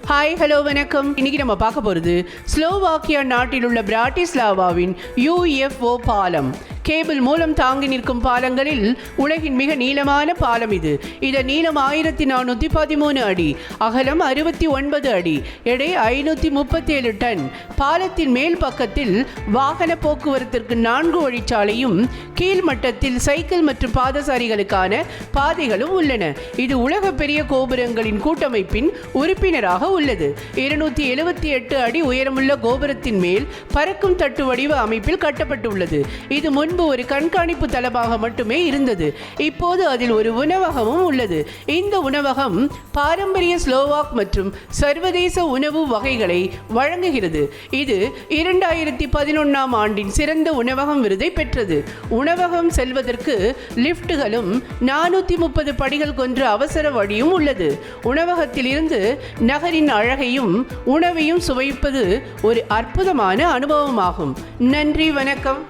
Hi hello வணக்கம். இன்னைக்கு நம்ம பார்க்க போகிறது ஸ்லோவாக்கியா நாட்டில் உள்ள பிராட்டிஸ்லாவாவின் UFO பாலம். கேபிள் மூலம் தாங்கி நிற்கும் பாலங்களில் உலகின் மிக நீளமான பாலம் இது. இதன் நீளம் 1413 அடி, அகலம் 69 அடி, எடை 537 டன். பாலத்தின் மேல் பக்கத்தில் வாகன போக்குவரத்திற்கு 4 வழிச்சாலையும் கீழ்மட்டத்தில் சைக்கிள் மற்றும் பாதசாரிகளுக்கான பாதைகளும் உள்ளன. இது உலக பெரிய கோபுரங்களின் கூட்டமைப்பின் உறுப்பினராக உள்ளது. 278 அடி உயரமுள்ள கோபுரத்தின் மேல் பறக்கும் தட்டு வடிவ அமைப்பில் கட்டப்பட்டுள்ளது. இது முன்பு ஒரு கண்காணிப்பு தளமாக மட்டுமே இருந்தது. இப்போது அதில் ஒரு உணவகமும் உள்ளது. இந்த உணவகம் பாரம்பரிய ஸ்லோவாக் மற்றும் சர்வதேச உணவு வகைகளை வழங்குகிறது. இது 2011ஆம் ஆண்டின் சிறந்த உணவகம் விருதை பெற்றது. உணவகம் செல்வதற்கு லிப்டுகளும் 430 படிகள் கொண்ட அவசர வழியும் உள்ளது. உணவகத்தில் இருந்து நகரின் அழகையும் உணவையும் சுவைப்பது ஒரு அற்புதமான அனுபவமாகும். நன்றி, வணக்கம்.